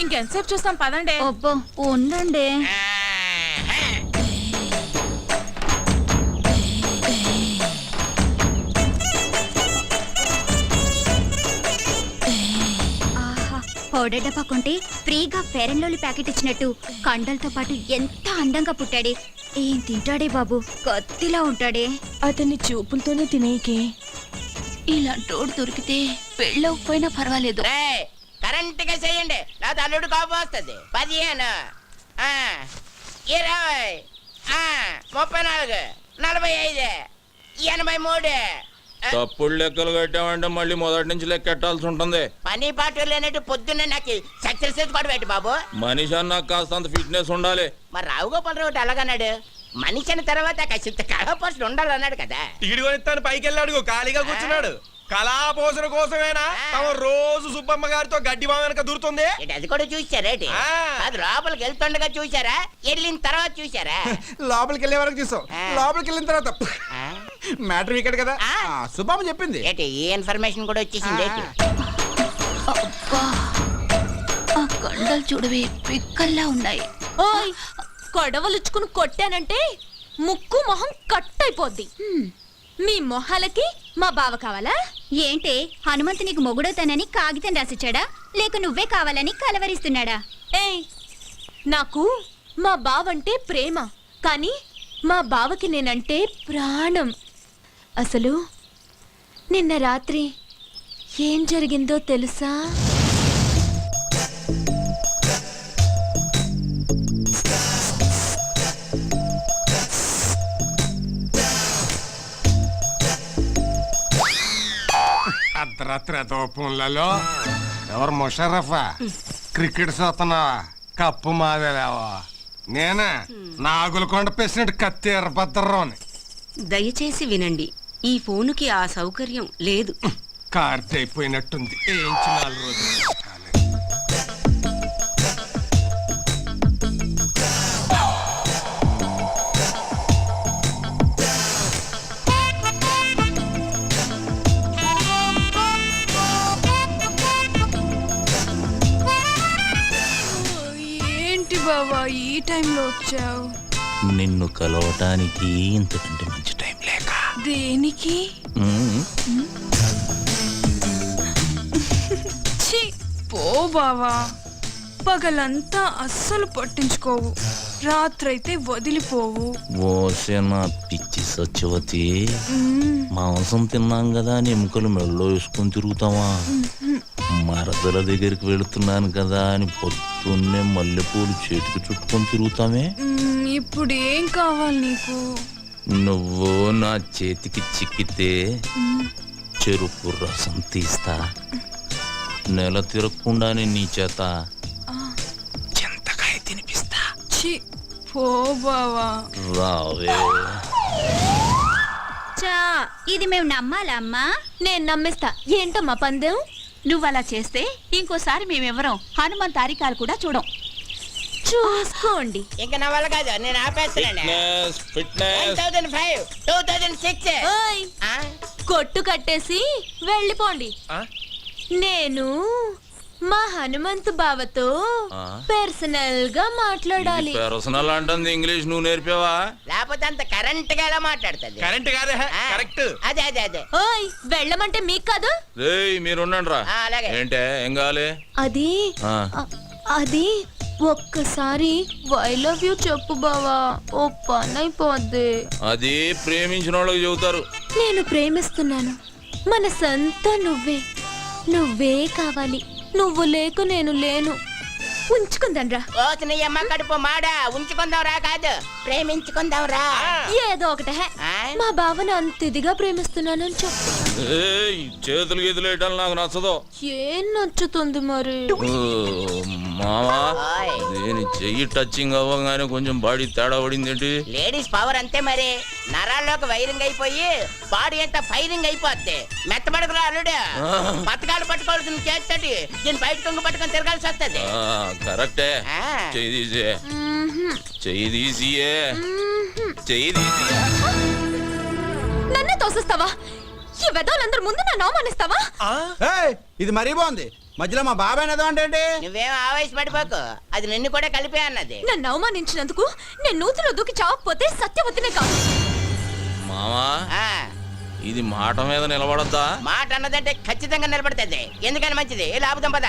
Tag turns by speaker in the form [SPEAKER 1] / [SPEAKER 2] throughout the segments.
[SPEAKER 1] ఇంకెంతసేపు చూస్తాం పదండి.
[SPEAKER 2] అబ్బో ఉండండి. పౌడర్ డబ్బా కొంటే ఫ్రీగా ఫెయిర్ అండ్ లవ్లీ ప్యాకెట్ ఇచ్చినట్టు కండలతో పాటు ఎంత అందంగా పుట్టాడే. ఏం తింటాడే బాబు, కత్తిలా ఉంటాడే.
[SPEAKER 1] అతన్ని చూపులతోనే తినేకే.
[SPEAKER 2] ఇలాంటోడు దొరికితే పెళ్ళకపోయినా పర్వాలేదు.
[SPEAKER 3] కరెంట్ గా చేయండి, లేదా అల్లుడు కోపం వస్తుంది. 15 20 34 45 83.
[SPEAKER 4] తప్పుడు లెక్కలు కట్టామంటే మళ్ళీ మొదటి నుంచి లెక్కెట్టాల్సి ఉంటుంది.
[SPEAKER 3] పని పాటు లేనట్టు పొద్దున్నే నాకు సక్సెస్ కూడా పెట్టి బాబు.
[SPEAKER 4] మనిషి అన్న కాస్తంత ఫిట్నెస్ ఉండాలి.
[SPEAKER 3] మరి రావుగోపాలరావు ఒకటి అలాగన్నాడు, మనిషి అన్న తర్వాత కాసింత కళాపోషణ ఉండాలన్నాడు కదా.
[SPEAKER 5] టికెట్ కొనిస్తాను పైకి వెళ్ళాడు, ఖాళీగా కూర్చున్నాడు. కళాపోషణ కోసమేనా రోజు సుబ్బమ్మ గారితో గడ్డి బావ వెనక దూరుతుంది.
[SPEAKER 3] అది కూడా చూసారేటి? అది లోపలికి వెళ్తుండగా చూసారా, వెళ్ళిన తర్వాత చూసారా?
[SPEAKER 6] లోపలికి వెళ్ళే వరకు చూసాం, లోపలికి వెళ్ళిన తర్వాత మ్యాటర్ ఇక్కడ కదా సుబ్బమ్మ చెప్పింది.
[SPEAKER 3] ఏంటి ఈ ఇన్ఫర్మేషన్ కూడా వచ్చేసింది?
[SPEAKER 2] ఆ కండలు చూడవే పిక్కల్లా ఉన్నాయి.
[SPEAKER 1] ఓయ్, కొడవలుచ్చుకుని కొట్టానంటే ముక్కు మొహం కట్ అయిపోద్ది. మీ మొహాలకి మా బావ కావాలా
[SPEAKER 2] ఏంటే? హనుమంతు నీకు మొగుడవుతానని కాగితం రాసిచ్చాడా, లేక నువ్వే కావాలని కలవరిస్తున్నాడా?
[SPEAKER 1] ఏయ్, నాకు మా బావంటే ప్రేమ, కానీ మా బావకి నేనంటే ప్రాణం. అసలు నిన్న రాత్రి ఏం జరిగిందో తెలుసా?
[SPEAKER 7] అర్ధరాత్రి దోపంలలో ఎవరు ముషరఫా క్రికెట్ చూస్తున్నావా? కప్పు మాదేలేవా? నేనే నాగులకొండ ప్రెసిడెంట్ కత్తి ఎర్రభద్రరావుని.
[SPEAKER 8] దయచేసి వినండి, ఈ ఫోనుకి ఆ సౌకర్యం లేదు.
[SPEAKER 7] కార్తె అయిపోయినట్టుంది, ఏంచి 4 రోజులు.
[SPEAKER 1] ఏంటి బావా ఈ టైంలో వచ్చావు?
[SPEAKER 4] నిన్ను కలవటానికి ఇంతకంటే మంచి టైం లేక.
[SPEAKER 1] దేనికి? ఛీ, పో బావా, పగలంతా అస్సలు పట్టించుకోవు, రాత్రైతే వదిలిపోవు.
[SPEAKER 4] ఓసేనా పిచ్చి సత్యవతి, మాంసం తిన్నాం కదా అని ఎముకలు మెళ్ళో వేసుకొని తిరుగుతావా? మరదల దగ్గరికి వెళుతున్నాను కదా అని పొద్దున్నే మల్లెపూలు చేతికి చుట్టుకొని తిరుగుతామే.
[SPEAKER 1] ఇప్పుడు ఏం కావాలి నీకు?
[SPEAKER 4] నువ్వు నా చేతికి చిక్కితే చెరుకు రసం తీస్తా, నెల తిరగకుండానే నీ చేత చింతకాయ తినిపిస్తా.
[SPEAKER 1] ఛీ, పో బావా.
[SPEAKER 4] రావే.
[SPEAKER 2] చా, ఇది మేము నమ్మాలా అమ్మా?
[SPEAKER 1] నేను నమ్మిస్తా. ఏంటమ్మా పందెం?
[SPEAKER 8] నువ్వలా చేస్తే ఇంకోసారి మేమెవరం హనుమంత్ తారికాలు కూడా చూడం.
[SPEAKER 1] చూసుకోండి.
[SPEAKER 3] ఇంకా నా వల్ల కాదు, నేను ఆపేస్తున్నాను.
[SPEAKER 4] ఫిట్నెస్
[SPEAKER 3] 2005 2006.
[SPEAKER 1] ఓయ్, కొట్టు కట్టేసి వెళ్ళిపోండి. నేను మా హనుమంతు బావతో పర్సనల్ గా మాట్లాడాలి.
[SPEAKER 4] పర్సనల్ అంటుంది ఇంగ్లీష్ నువ్వు నేర్పావా?
[SPEAKER 3] లేకపోతే అంత కరెంట్ గా ఎలా మాట్లాడుతుంది?
[SPEAKER 5] కరెంట్ కాదే, కరెక్ట్.
[SPEAKER 3] అదే అదే అదే.
[SPEAKER 1] ఓయ్, వెళ్ళమంటే మీకు కాదు.
[SPEAKER 4] మీరు ఉండండి రా.
[SPEAKER 3] అలాగే.
[SPEAKER 4] ఏంటే ఏం కావాలి?
[SPEAKER 1] అది అది ఒక్కసారి ఐ లవ్ యూ చెప్పు బావా, ఓ పని అయిపోద్ది.
[SPEAKER 4] అది ప్రేమించిన వాళ్ళకి చెబుతారు.
[SPEAKER 1] నేను ప్రేమిస్తున్నాను, మనసంతా నువ్వే, నువ్వే కావాలి. నువ్వు లేకు నేను లేను. ఉంచుకుందాంరా.
[SPEAKER 3] నీ అమ్మ కడుపు మాడా, ఉంచుకుందాం రా కాదు, ప్రేమించుకుందాం రా.
[SPEAKER 1] ఏదో ఒకటే, మా బావను అంత ఇదిగా ప్రేమిస్తున్నానని చెప్పు.
[SPEAKER 4] చేతులు గీతులు వేయటాలు నాకు నచ్చదు.
[SPEAKER 1] ఏం నచ్చుతుంది మరి?
[SPEAKER 4] మావా, నేను చెయ్యి టచింగ్ అవ్వగానే కొంచెం బాడీ తేడా పడింది ఏంటి?
[SPEAKER 3] లేడీస్ పవర్ అంతే మరి, నరాల్లోకి వైరింగ్ అయిపోయి బాడీ అంతా ఫైరింగ్ అయిపోద్ది. మెత్తబడుకురా అల్లుడు, పథకాలు పట్టుకోవాల్సిన చేస్తటి దీన్ని బయట కొంగు పట్టుకొని తిరగాల్సి వస్తుంది.
[SPEAKER 4] కరెక్టే. చెయ్యి తీసే, చెయ్యి తీసియే, చెయ్యి తీసి.
[SPEAKER 1] నన్నే తోసిస్తావా? ఈ వెదవులందరి ముందు నన్ను అవమానిస్తావా?
[SPEAKER 6] ఇది మరీ బాగుంది. మధ్యలో మా బాబాయ్ ఏదో అంటే
[SPEAKER 3] నువ్వేం ఆవేశపడిపోకు, అది నిన్ను కూడా కలిపే అన్నది.
[SPEAKER 1] నన్ను అవమానించినందుకు నేను నూతిలో దూకి చావకపోతే సత్యవతినే కాదు.
[SPEAKER 4] మావా
[SPEAKER 3] ఆ,
[SPEAKER 4] ఇది మాట మీద నిలబడద్దా?
[SPEAKER 3] మాట అన్నదంటే ఖచ్చితంగా నిలబడుతుంది. ఎందుకని మంచిది, ఏ లాభం పద.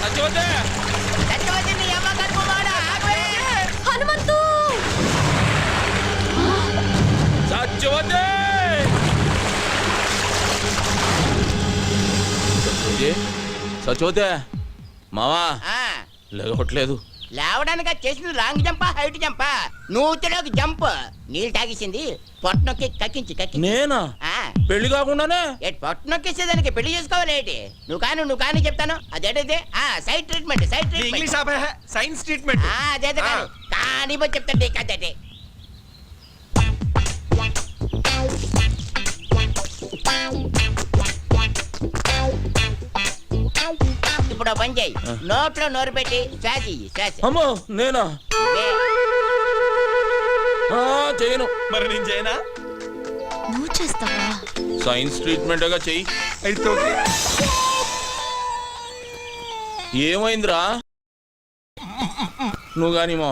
[SPEAKER 4] సత్యవతి
[SPEAKER 3] సత్యవతి నీ అమ్మ కడుపు మాడ, ఆగవే.
[SPEAKER 1] హనుమంతు
[SPEAKER 4] సత్యవతి సత్యవతి మావా
[SPEAKER 3] ఆ,
[SPEAKER 4] లేవట్లేదు.
[SPEAKER 3] లేవడానికి అది చేసింది లాంగ్ జంపా హైట్ జంపా? నూతిలోకి జంప్. నీళ్ళు తాగేసింది, పొట్ట నొక్కి కక్కించి కక్కి.
[SPEAKER 4] నేనా పెళ్లి కాకుండానే?
[SPEAKER 3] పొట్ట నొక్కేసేదానికి పెళ్లి చేసుకోవాలి ఏంటి? నువ్వు కానీ చెప్తాను. అదేంటిది? Side treatment, side treatment.
[SPEAKER 5] English ఆపే సైన్స్ ట్రీట్మెంట్.
[SPEAKER 3] అదే కానీ పోయి చెప్తాండి కదండి. ఇప్పుడు ఓ పని చేయి, నోట్లో నోరు పెట్టి శ్వాస ఇయ్యి, శ్వాస.
[SPEAKER 4] అమ్మో నేనా? చేయను.
[SPEAKER 5] మరి నేను చేయనా?
[SPEAKER 1] నువ్వు చేస్తావా?
[SPEAKER 4] సైన్స్ ట్రీట్మెంట్ చెయ్యి.
[SPEAKER 5] అయితే ఓకే.
[SPEAKER 4] ఏమైందిరా? నువ్వు గాని మా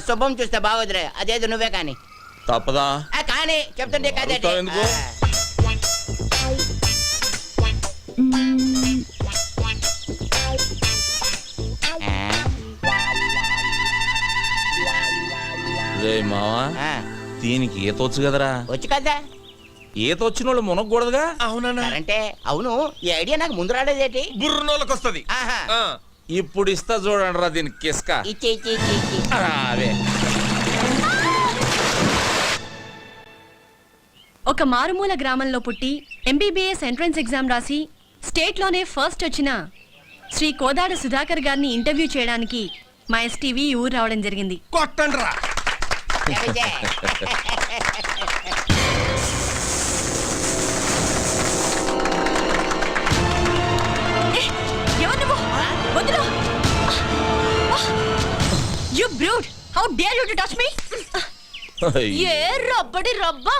[SPEAKER 3] శుభం చూస్తే బాగోదురే, అదేదో నువ్వే కానీ.
[SPEAKER 4] తప్పదా?
[SPEAKER 3] కానీ చెప్తుంటే కదండి.
[SPEAKER 4] అడుగుతావు ఎందుకు? రే మావా, దీనికి ఈత వచ్చు కదరా?
[SPEAKER 3] వచ్చు కదా.
[SPEAKER 4] ఈత వచ్చిన వాళ్ళు మునగకూడదుగా?
[SPEAKER 5] అవునా?
[SPEAKER 3] అంటే అవును, ఈ ఐడియా నాకు ముందు రాలేదేటి?
[SPEAKER 5] బుర్రనోళ్ళకి వస్తుంది.
[SPEAKER 3] ఆహా.
[SPEAKER 4] ఇప్పుడు ఇస్తా చూడండి రా దీనికి కిస్క.
[SPEAKER 3] ఇచ్చి ఇచ్చి ఇచ్చి ఇచ్చి.
[SPEAKER 4] అవే
[SPEAKER 9] ఒక మారుమూల గ్రామంలో పుట్టి ఎంబీబీఎస్ ఎంట్రన్స్ ఎగ్జామ్ రాసి స్టేట్లోనే ఫస్ట్ వచ్చిన శ్రీ కోదాడ సుధాకర్ గారిని ఇంటర్వ్యూ చేయడానికి మా ఎస్టీవీ ఊరు రావడం జరిగింది.
[SPEAKER 5] కొట్టండి రా.
[SPEAKER 3] జై.
[SPEAKER 9] ఎవరు నువ్వు? వదిలు! You brute! How dare you to touch me?
[SPEAKER 1] ఏ రబ్బడి రబ్బా,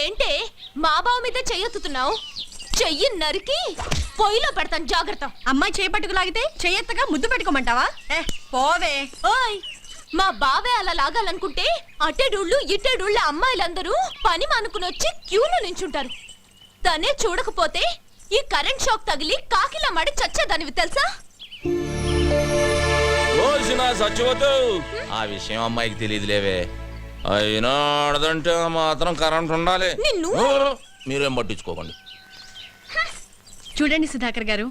[SPEAKER 1] ఏంటే మా బావ మీద చెయ్యెత్తుతున్నావు? చెయ్యి నరికి పొయ్యిలో పెడతాను, జాగ్రత్త.
[SPEAKER 9] అమ్మాయి చేపట్టుకు లాగితే చెయ్యెత్తగా ముద్దు పెట్టుకోమంటావా? పోవే.
[SPEAKER 1] ఓయ్, మా బావే అలా లాగాలనుకుంటే అటెడుళ్ళు ఇటెడుళ్ళ అమ్మాయిలందరూ పని మానుకుని వచ్చి క్యూలో నించుంటారు. తనే చూడకపోతే ఈ కరెంట్ షాక్ తగిలి కాకిలా మడి చచ్చేదానివి తెలుసా?
[SPEAKER 4] సచ్చిపోతూ ఆ విషయం అమ్మాయికి తెలియదులేవే. అయినా ఆడదంటే మాత్రం కరెంట్ ఉండాలి.
[SPEAKER 1] నిన్ను
[SPEAKER 4] మీరేం పట్టించుకోకండి.
[SPEAKER 9] చూడండి సుధాకర్ గారు,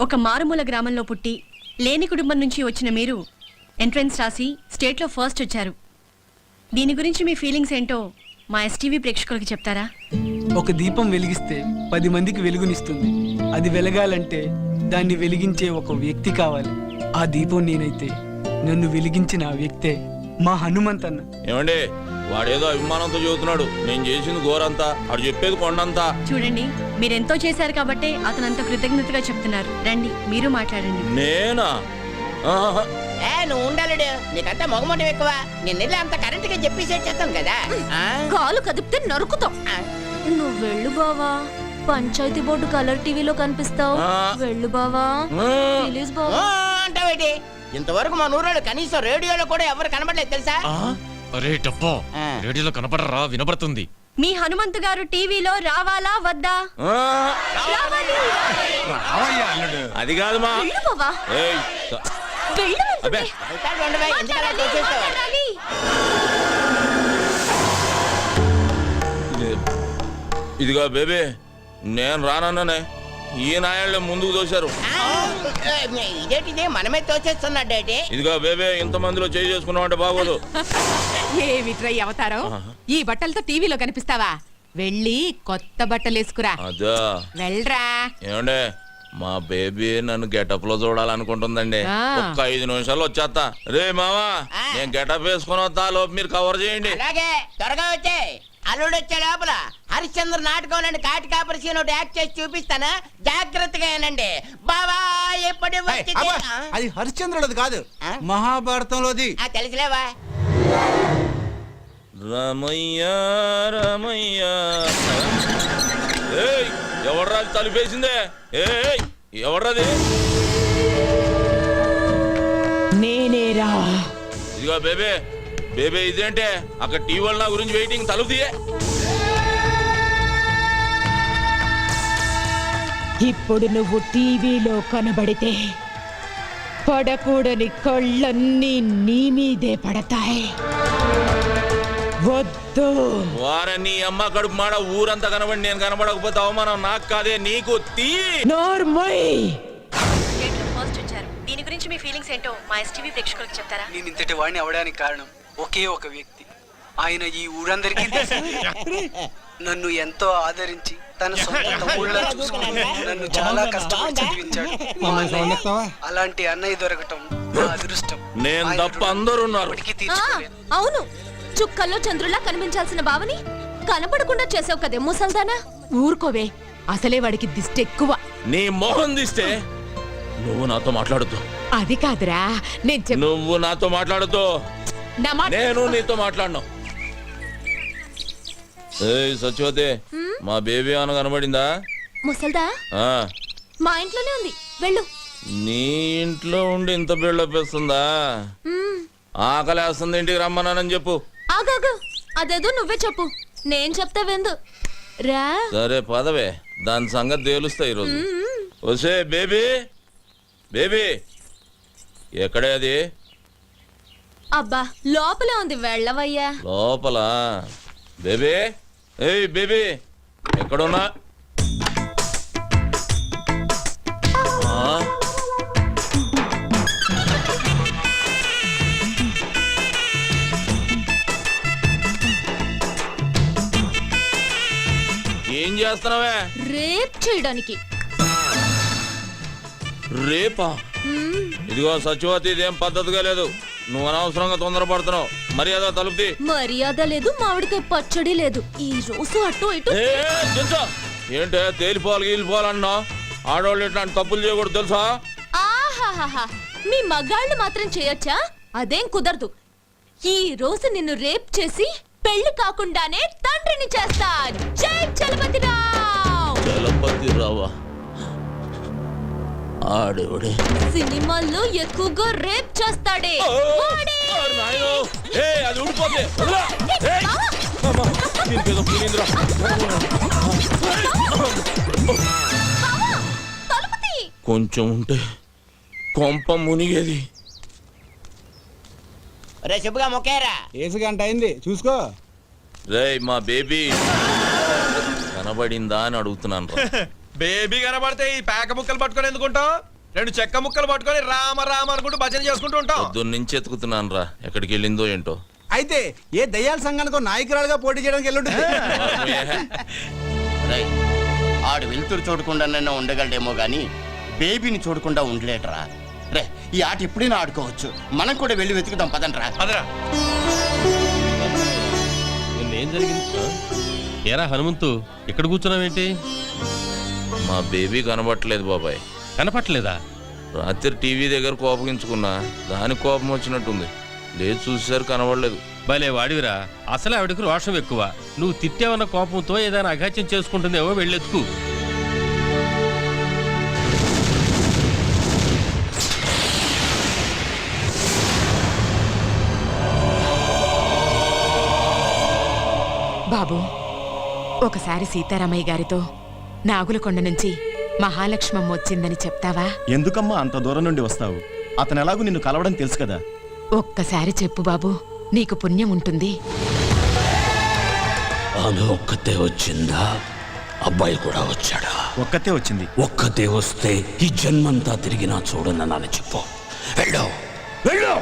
[SPEAKER 9] ఒక మారుమూల గ్రామంలో పుట్టి లేని కుటుంబం నుంచి వచ్చిన మీరు ఎంట్రన్స్ రాసి స్టేట్లో ఫస్ట్ వచ్చారు. దీని గురించి మీ ఫీలింగ్స్ ఏంటో మా ఎస్టీవీ ప్రేక్షకులకి చెప్తారా?
[SPEAKER 10] ఒక దీపం వెలిగిస్తే 10 మందికి వెలుగునిస్తుంది. అది వెలగాలంటే దాన్ని వెలిగించే ఒక వ్యక్తి కావాలి. ఆ దీపం నేనైతే నన్ను వెలిగించిన ఆ వ్యక్తే మా హనుమంతన్న.
[SPEAKER 4] ఏమండి, వాడేదో అభిమానంతో చెబుతున్నాడు. నేను చేసింది ఘోరంతా, అడు చెప్పేది కొండంతా.
[SPEAKER 9] చూడండి, మీరెంతో చేశారు కాబట్టే అతనంత కృతజ్ఞతగా చెప్తున్నారు. రండి, మీరు మాట్లాడండి.
[SPEAKER 4] నేనా? ఆహా.
[SPEAKER 3] నువ్వు ఉండాలడు, నీకంతా మొగమటం ఎక్కువ. నేను వెళ్ళి అంత కరెంట్ గా చెప్పేసి చేస్తాను కదా.
[SPEAKER 1] కాలు కదిపితే నరుకుతాం. నువ్వు వెళ్ళు బావా, పంచాయతీ బోర్డు కలర్ టీవీలో కనిపిస్తావు. వెళ్ళు బావా, ప్లీజ్ బావా.
[SPEAKER 3] అంటావేటి? ఇంతవరకు మా నూరోళ్ళు కనీసం రేడియోలో కూడా ఎవరు కనబడలేదు తెలుసా?
[SPEAKER 5] అరే టప్పో, రేడియోలో కనపడరా, వినపడుతుంది.
[SPEAKER 9] మీ హనుమంతు గారు టీవీలో రావాలా వద్దా?
[SPEAKER 6] రావయ్యా అల్లుడు.
[SPEAKER 4] అది కాదు మా.
[SPEAKER 1] వెళ్ళు బావా,
[SPEAKER 4] ఏయ్,
[SPEAKER 1] వెళ్ళు.
[SPEAKER 4] అబ్బే.
[SPEAKER 3] వెళ్తాడు ఉండవే, ఎందుకు అలా చేసేస్తావు?
[SPEAKER 1] మాట్లాడాలి.
[SPEAKER 4] ఇదిగో బేబీ, నేను రానన్నానే. ఈ నాయాళ్ళే ముందుకు దోశారు.
[SPEAKER 3] ఇదేంటిది మనమే తోచేస్తున్నాడేటి?
[SPEAKER 4] ఇదిగో బేబీ, ఇంత మందిలో చేయి చేసుకున్నావు అంటే బాగోదు.
[SPEAKER 11] ఏమిట్రై అవతారం? ఈ బట్టలతో టీవీలో కనిపిస్తావా? వెళ్ళి కొత్త బట్టలు వేసుకురా.
[SPEAKER 4] అదా
[SPEAKER 11] వెళ్ళరా.
[SPEAKER 4] ఏమండే, మా బేబీ నన్ను గెటప్ లో చూడాలనుకుంటుందండి. ఒక్క 5 నిమిషాలు వచ్చేస్తా. రే మావా, నేను గెటప్ వేసుకుని వస్తా, లోపు మీరు కవర్ చేయండి.
[SPEAKER 3] అలాగే, త్వరగా వచ్చే. అల్లుడు వచ్చే లోపల హరిశ్చంద్ర నాటకంలోని కాటి కాపరిసి ఒకటి యాక్ట్ చేసి చూపిస్తాను, జాగ్రత్తగా ఏనండి. బావా ఎప్పుడు
[SPEAKER 6] అది హరిశ్చంద్రుడు కాదు, మహాభారతంలోది.
[SPEAKER 3] తెలుసులేవా?
[SPEAKER 4] రమయ్య రమయ్య. ఎవరు రాజు తలుపేసిందే? ఏయ్ ఎవరది?
[SPEAKER 11] నేనేరా.
[SPEAKER 4] ఇదిగో బేబే, బేబే ఇదేంటే అక్కడ టీవీ వాళ్ళ నా గురించి వెయిటింగ్, తలుపు తీయే.
[SPEAKER 11] ఇప్పుడు నువ్వు టీవీలో కనబడితే పడకూడని కళ్ళన్నీ నీ మీదే పడతాయి. వద్దు.
[SPEAKER 4] వారని అమ్మ కడుపు మాడ ఊరంతా కనబడి నేను కనబడకపోతే అవమానం నాకు కాదే నీకు. తీ
[SPEAKER 11] నోర్మోయ్.
[SPEAKER 9] స్టేట్లో ఫస్ట్ వచ్చారు. దీని గురించి మీ ఫీలింగ్స్ ఏంటో మా ఎస్టీవీ ప్రేక్షకులకు చెప్తారా?
[SPEAKER 10] నేను ఇంతటి వాడిని అవడానికి కారణం ఒకే ఒక వ్యక్తి. ఆయన ఈ ఊరందరికీ తెలుసు. నన్ను ఎంతో ఆదరించి తన సొంత తమ్ముళ్ళ చూసుకుని నన్ను చాలా కష్టపడి చదివించాడు. అలాంటి అన్నయ్య దొరకటం నా అదృష్టం.
[SPEAKER 4] నేను తప్ప అందరూ ఉన్నారు.
[SPEAKER 1] అవును, చుక్కల్లో చంద్రులా కనిపించాల్సిన బావని కనపడకుండా చేసావు కదే ముసల్దానా.
[SPEAKER 11] ఊరుకోవే, అసలే వాడికి దిష్టి ఎక్కువ.
[SPEAKER 4] నీ మొహం తీస్తే నువ్వు నాతో మాట్లాడుతూ.
[SPEAKER 11] అది కాదురా,
[SPEAKER 4] నువ్వు నాతో మాట్లాడుతూ, నేను నీతో మాట్లాడను. ఏయ్ సత్యవతి, మా బేబీ అని కనబడిందా?
[SPEAKER 1] ముసల్దా
[SPEAKER 4] ఆ,
[SPEAKER 1] మా ఇంట్లోనే ఉంది, వెళ్ళు.
[SPEAKER 4] నీ ఇంట్లో ఉండి ఇంత బిల్డప్ వేస్తుందా? ఆకలేస్తుంది, ఇంటికి రమ్మన్నానని చెప్పు.
[SPEAKER 1] ఆగాగు, అదేదో నువ్వే చెప్పు, నేను చెప్తా వెందు రా.
[SPEAKER 4] సరే పదవే, దాని సంగతి తేలుస్తా ఈరోజు. వసే బేబీ, బేబీ ఎక్కడే అది?
[SPEAKER 1] అబ్బా లోపలే ఉంది, వెళ్ళవయ్యా.
[SPEAKER 4] లోపల బేబీ, ఏయ్ బేబీ ఎక్కడున్నా? ఏం చేస్తున్నావే?
[SPEAKER 1] రేప్ చేయడానికి.
[SPEAKER 4] రేపా? ఇదిగో సత్యవతి, ఇదేం పద్ధతిగా లేదు. నువ్వు అనవసరంగా తొందరపడుతున్నావు. మర్యాద తలుపుతి.
[SPEAKER 1] మర్యాద లేదు, మామిడికాయ పచ్చడి లేదు. ఈ రోజు అటు ఇటు.
[SPEAKER 4] ఏంటే తేలిపోవాలి గీలిపోవాలన్నా? ఆడవాళ్ళు ఇట్లాంటి తప్పులు చేయకూడదు తెలుసా?
[SPEAKER 1] ఆహాహాహా, మీ మగాళ్ళు మాత్రం చేయొచ్చా? అదేం కుదరదు. ఈ రోజు నిన్ను రేప్ చేసి పెళ్లి కాకుండానే తండ్రిని చేస్తా. జై చలపతిరావు.
[SPEAKER 4] చలపతిరావా? ఆడేవాడే
[SPEAKER 1] సినిమాల్లో ఎక్కువగా రేప్ చేస్తాడే.
[SPEAKER 4] అది ఊడిపోతే కొంచెం ఉంటే కొంప మునిగేది.
[SPEAKER 3] రే చెప్పుగా మొక్కేరా.
[SPEAKER 6] ఏసు గంట అయింది చూసుకో.
[SPEAKER 4] రేయ్ మా బేబీ కనబడిందా అని అడుగుతున్నాను రా.
[SPEAKER 5] బేబీ కనబడితే ఈ పేక ముక్కలు పట్టుకొని ఎందుకుంటాం? రెండు చెక్క ముక్కలు పట్టుకొని రామ రామ అనుకుంటూ భజన చేసుకుంటూ ఉంటాం.
[SPEAKER 4] పొద్దున్న నుంచి ఎత్తుకుతున్నాను రా, ఎక్కడికి వెళ్ళిందో ఏంటో.
[SPEAKER 6] అయితే ఏ దయ్యాల సంఘానికో నాయకురాలుగా పోటీ చేయడానికి వెళ్ళుంటుంది.
[SPEAKER 3] ఆడు వెళ్తురు చూడకుండా ఉండగలడేమో గాని బేబీని చూడకుండా ఉండలేటరా. రే ఈ ఆట ఎప్పుడైనా ఆడుకోవచ్చు, మనం కూడా వెళ్ళి వెతుకుదాం పదండ్రా.
[SPEAKER 5] అదరా
[SPEAKER 7] ఏం జరిగింది? ఏరా హనుమంతు, ఇక్కడ కూర్చున్నావేంటి?
[SPEAKER 4] మా బేబీ కనబట్టలేదు బాబాయ్.
[SPEAKER 7] కనపట్లేదా?
[SPEAKER 4] రాత్రి టీవీ దగ్గర కోపగించుకున్నా, దానికి కోపం వచ్చినట్టుంది. లేదు చూసేసరి కనబడలేదు.
[SPEAKER 7] భలే వాడివిరా, అసలే ఆవిడకు రోషం ఎక్కువ. నువ్వు తిట్టావన్న కోపంతో ఏదైనా అఘాత్యం చేసుకుంటుందేవో, వెళ్ళెత్తుకు.
[SPEAKER 11] బాబు, ఒకసారి సీతారామయ్య గారితో నాగులకొండ నుంచి మహాలక్ష్మమ్మ వచ్చిందని చెప్తావా?
[SPEAKER 12] ఎందుకమ్మా అంత దూరం నుండి వస్తావు? అతను ఎలాగూ నిన్ను కలవడం తెలుసు కదా.
[SPEAKER 11] ఒక్కసారి చెప్పు బాబు, నీకు పుణ్యం ఉంటుంది.
[SPEAKER 13] ఆమె ఒక్కతే వచ్చిందా? అబ్బాయి కూడా వచ్చాడా?
[SPEAKER 12] ఒక్కతే వచ్చింది.
[SPEAKER 13] ఒక్కతే వస్తే ఈ జన్మంతా తిరిగినా చూడనని చెప్పు. వెళ్ళు వెళ్ళు.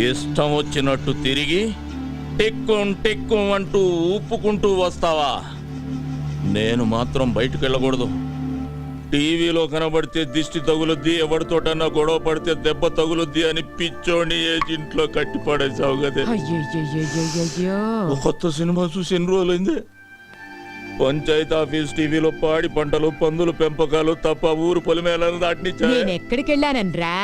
[SPEAKER 4] ఇష్టం వచ్చినట్టు తిరిగి టిక్కుం టిక్కుం అంటూ ఊపుకుంటూ వస్తావా? నేను మాత్రం బయటకు వెళ్ళకూడదు. టీవీలో కనబడితే దిష్టి తగులుద్ది, ఎవరితోటన్నా గొడవ పడితే దెబ్బ తగులుద్ది అని పిచ్చోని ఏజ్ ఇంట్లో కట్టి పడేసావు కదే.
[SPEAKER 11] అయ్యయ్యయ్యయ్యయ్యో.
[SPEAKER 4] ఓ కొత్త సినిమా చూసి ఎన్ని రోజులైంది. పంచాయతీ ఆఫీస్ టీవీలో పాడి పంటలు, పందులు పెంపకాలు తప్ప ఊరు పొలిమేలను దాటినిచ్చా.
[SPEAKER 11] నేను ఎక్కడికి వెళ్ళానన్రా?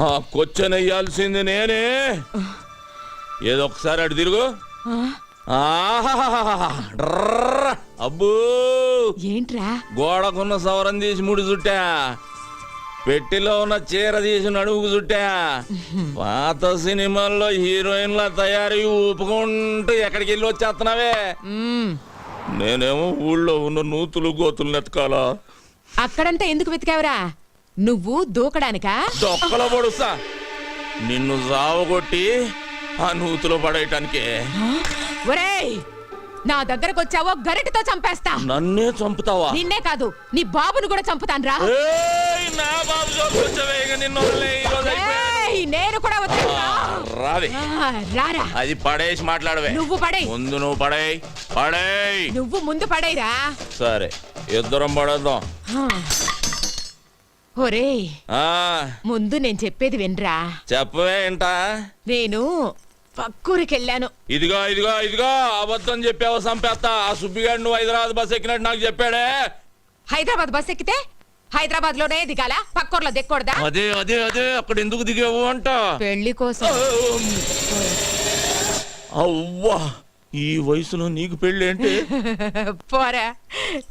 [SPEAKER 4] ఆ కొచ్చనెయ్యాల్సింది నేనే. ఏదో ఒకసారి అటు తిరుగు. అబ్బో
[SPEAKER 11] ఏంట్రా?
[SPEAKER 4] గోడకున్న సవరం తీసి ముడి చుట్టా, పెట్టిలో ఉన్న చీర తీసి నడుముకు చుట్టా. పాత సినిమాల్లో హీరోయిన్ల తయారీ ఊపుకుంటూ ఎక్కడికి వెళ్ళి వచ్చేస్తున్నావే. నేనేమో ఊళ్ళో ఉన్న నూతులు గోతులు నెతకాలా.
[SPEAKER 11] అక్కడంతా ఎందుకు వెతికావురా? నువ్వు దూకడానికా?
[SPEAKER 4] దొక్కలో పడుస్తా నిన్ను సావగొట్టి ఆ నూతులో పడేయటానికే.
[SPEAKER 11] ఒరేయ్, నా దగ్గరకు వచ్చావో గరిటతో చంపేస్తా.
[SPEAKER 4] నన్నే చంపుతావా?
[SPEAKER 11] నిన్నే కాదు, నీ బాబును కూడా చంపుతాన్రా.
[SPEAKER 4] నా బాబు జోకొచ్చావే, ఇక నిన్ను వదిలేయ్, ఈ రోజు అయిపోయింది.
[SPEAKER 11] నేను కూడా వదిలేస్తా.
[SPEAKER 4] రావే.
[SPEAKER 11] రారా.
[SPEAKER 4] అది పడేసి మాట్లాడవే.
[SPEAKER 11] నువ్వు పడేయ్.
[SPEAKER 4] ముందు నువ్వు పడేయ్.
[SPEAKER 11] నువ్వు ముందు పడేయరా.
[SPEAKER 4] సరే, ఇద్దరం పడేద్దాం.
[SPEAKER 11] ఒరేయ్,
[SPEAKER 4] ఆ
[SPEAKER 11] ముందు నేను చెప్పేది వినరా.
[SPEAKER 4] చెప్పవే ఏంటా?
[SPEAKER 11] నేను పక్కూరికెళ్ళాను.
[SPEAKER 4] ఇదిగో ఇదిగో ఇదిగో అబద్ధం చెప్పావో చంపేస్తా. ఆ సుబ్బిగాడు నువ్వు హైదరాబాద్ బస్ ఎక్కినట్టు నాకు చెప్పాడే.
[SPEAKER 11] హైదరాబాద్ బస్ ఎక్కితే హైదరాబాద్ లోనే దిగాల, పక్కూర్లో దిక్కకూడదా?
[SPEAKER 4] అదే అదే అదే అక్కడ ఎందుకు దిగావు అంట.
[SPEAKER 11] పెళ్లి కోసం.
[SPEAKER 4] అవ్వా, ఈ వయసులో నీకు పెళ్లి ఏంటి?
[SPEAKER 11] పోరా,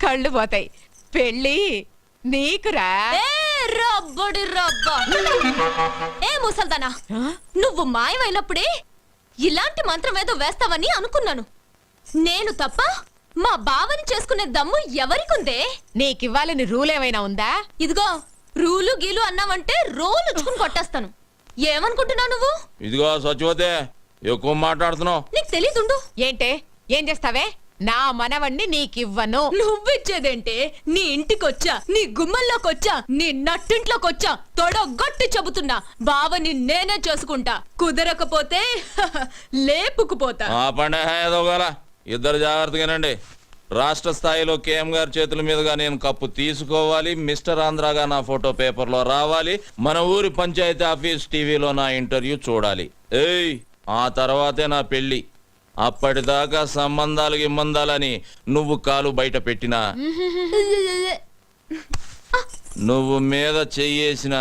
[SPEAKER 11] కళ్ళు పోతాయి. పెళ్లి నీకురా.
[SPEAKER 1] రబ్బడి రబ్బా. ఏ ముసల్దానా, నువ్వు మాయమైనప్పుడే ఇలాంటి మంత్రం ఏదో వేస్తావని అనుకున్నాను. నేను తప్ప మా బావని చేసుకునే దమ్ము ఎవరికుందే?
[SPEAKER 11] నీకివ్వాలని రూల్ ఏమైనా ఉందా?
[SPEAKER 1] ఇదిగో రూలు గీలు అన్నావంటే రోలు చుకుని కొట్టేస్తాను. ఏమనుకుంటున్నావు నువ్వు?
[SPEAKER 4] ఇదిగో సచివతే, ఎక్కువ మాట్లాడుతున్నావు.
[SPEAKER 1] నీకు తెలీదుండు.
[SPEAKER 11] ఏంటే, ఏం చేస్తావే? నా మనవణ్ణి నీకివ్వను.
[SPEAKER 1] నువ్విచ్చేదేంటే? నీ ఇంటికొచ్చా, నీ గుమ్మల్లోకొచ్చా, నీ నట్టింట్లోకొచ్చా తొడగొట్టి చెబుతున్నా, బావని నేనే చేసుకుంటా. కుదరకపోతే లేపుకుపోతా.
[SPEAKER 4] ఆ పండే ఏదోగాల, ఇద్దరు జాగ్రత్తగానండి. రాష్ట్ర స్థాయిలో కేఎం గారి చేతుల మీదుగా నేను కప్పు తీసుకోవాలి. మిస్టర్ ఆంధ్రాగా నా ఫోటో పేపర్లో రావాలి. మన ఊరి పంచాయతీ ఆఫీస్ టీవీలో నా ఇంటర్వ్యూ చూడాలి. ఏయ్, ఆ తర్వాతే నా పెళ్లి. అప్పటిదాకా సంబంధాలు గిమ్మందాలని నువ్వు కాలు బయట పెట్టినా, నువ్వు మీద చెయ్యేసిన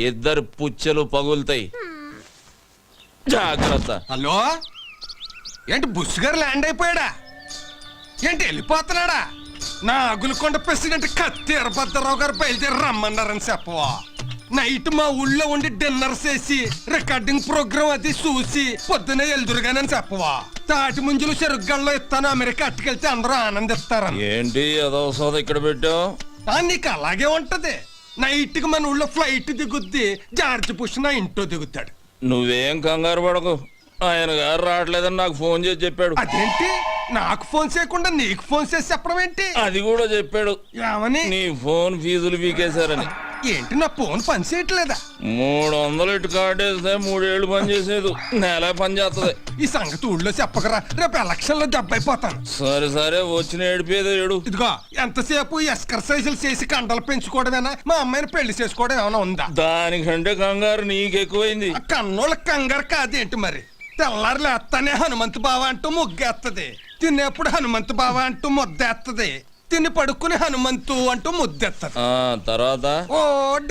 [SPEAKER 4] ఇద్దరు పుచ్చలు పగులుతాయి. జాగ్రత్త.
[SPEAKER 5] హలో, ఏంటి బుష్ గారు ల్యాండ్ అయిపోయాడా? ఏంటి వెళ్ళిపోతున్నాడా? నా అగులకొండ ప్రెసిడెంట్ కత్తి ఎర్రభద్రరావు గారు బయలుదేరి రమ్మన్నారని చెప్పవా. నైట్ మా ఊళ్ళో ఉండి డిన్నర్ చేసి రికార్డింగ్ ప్రోగ్రామ్ అది చూసి పొద్దునే ఎల్దురుగానని చెప్పవా. తాటి ముంజులు చెరుగ్గల్లో ఇస్తాను, అమెరికా అట్టుకెళ్తే అందరూ ఆనందిస్తారు.
[SPEAKER 4] ఏంటి అదో సోద ఇక్కడ పెట్టావు?
[SPEAKER 5] నీకు అలాగే ఉంటది. నైట్ కి మన ఊళ్ళో ఫ్లైట్ దిగుద్ది, జార్జ్ బుష్ నా ఇంట్లో దిగుతాడు.
[SPEAKER 4] నువ్వేం కంగారు పడకు, ఆయన గారు రావట్లేదని నాకు ఫోన్ చేసి చెప్పాడు.
[SPEAKER 5] అదేంటి, నాకు ఫోన్ చేయకుండా నీకు ఫోన్ చేసి చెప్పడం ఏంటి?
[SPEAKER 4] అది కూడా చెప్పాడు.
[SPEAKER 5] ఏమని?
[SPEAKER 4] నీ ఫోన్ ఫీజులు పీకేశారని.
[SPEAKER 5] ఏంటి, నా ఫోన్ పని చేయట్లేదా?
[SPEAKER 4] 300 ఇటు కార్డు వేస్తే 3 ఏళ్ళు పని చేసేది, నెల పని చేస్తుంది.
[SPEAKER 5] ఈ సంగతి ఊళ్ళో చెప్పకరా, రేపు ఎలక్షన్ లో దెబ్బైపోతాను.
[SPEAKER 4] సరే సరే, వచ్చిన ఏడిపోయేది ఏడు.
[SPEAKER 5] ఇదిగో, ఎంతసేపు ఎక్సర్సైజులు చేసి కండలు పెంచుకోవడమేనా? మా అమ్మాయిని పెళ్లి చేసుకోవడం ఏమైనా ఉందా?
[SPEAKER 4] దానికంటే కంగారు నీకెక్కువైంది.
[SPEAKER 5] కన్నోళ్ళ కంగారు కాదేంటి మరి? తెల్లారు లేస్తానే హనుమంతు బావ అంటూ ముగ్గేత్తది, తినేప్పుడు హనుమంతు బావ అంటూ ముద్దేత్తది, తిని పడుకుని హనుమంతు అంటూ ముద్దెత్తది.
[SPEAKER 4] తర్వాత
[SPEAKER 5] ఓ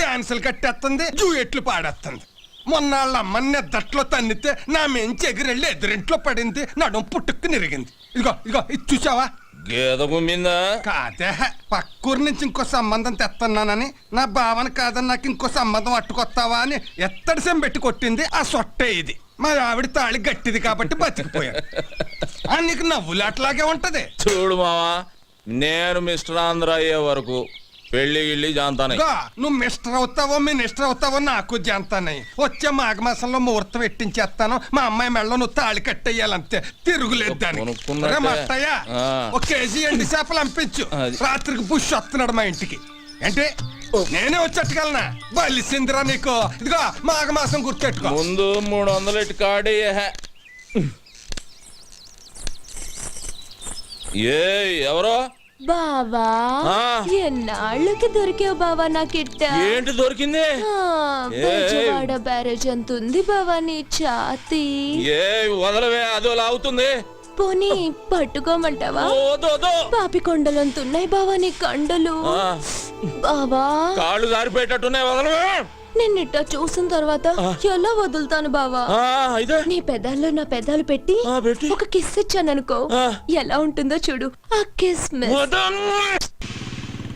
[SPEAKER 5] డాన్సులు కట్టేస్తుంది, జూయెట్లు పాడేస్తుంది. మొన్న వాళ్ళ అమ్మని నిద్దట్లో తన్నితే నా మెంచి ఎగిరెళ్ళి ఎదురింట్లో పడింది, నడుం పుట్టుకు నిరిగింది. ఇదిగో ఇదిగో, ఇది చూసావా?
[SPEAKER 4] గేద కుమ్మిందా?
[SPEAKER 5] కాదే, పక్కూరు నుంచి ఇంకో సంబంధం తెస్తున్నానని, నా భావన కాదని నాకు ఇంకో సంబంధం అట్టుకొస్తావా అని ఎత్తడి సెం పెట్టి కొట్టింది. ఆ సొట్టే ఇది. మా ఆవిడ తాళి గట్టిది కాబట్టి బతికిపోయాడు. నీకు నవ్వులాట్లాగే ఉంటది.
[SPEAKER 4] చూడు మావా, నేను మిస్టర్ ఆంధ్ర అయ్యే వరకు పెళ్లి గిళ్ళి జాంతానే.
[SPEAKER 5] నువ్వు మిస్టర్ అవుతావో మినిస్టర్ అవుతావో నాకు జాంతానే. వచ్చే మాఘమాసంలో ముహూర్తం పెట్టించేస్తాను. మా అమ్మాయి మెళ్ళలో నువ్వు తాళి కట్టేయాలంతే, తిరుగులేదు దానికి. మట్టయ్యా, ఒక కేజీ ఎండి చేపలు పంపించు. రాత్రికి బుష్ వస్తున్నాడు మా ఇంటికి. ఏంటి, నేనే వచ్చేట్టుకెళ్ళనా? బలిసిందిరా నీకు. ఇదిగో, మాఘమాసం గుర్తెట్టుకో.
[SPEAKER 4] ముందు 300 ఇటు కార్డు. ఏ ఎవరో
[SPEAKER 1] బావా ఎన్నాళ్ళకి దొరికావు బావా నాకిట్ట
[SPEAKER 4] ఏంటి దొరికింది?
[SPEAKER 1] బెజవాడ బ్యారేజ్ అంత ఉంది బావా నీ ఛాతీ.
[SPEAKER 4] ఏ వదలవే, అదో లాగుతుంది.
[SPEAKER 1] పోనీ పట్టుకోమంటావా? పాపి కొండలంతున్నాయి బావా నీ కండలు. బావా
[SPEAKER 4] కాళ్ళు జారిపోయేటట్టున్నాయి, వదలవే.
[SPEAKER 1] నిన్నిట్ట చూసిన తర్వాత ఎలా వదులుతాను బావా? నీ పెదాల్లో నా పెదాలు పెట్టి ఒక కిస్ ఇచ్చాననుకో, ఎలా ఉంటుందో చూడు ఆ కిస్.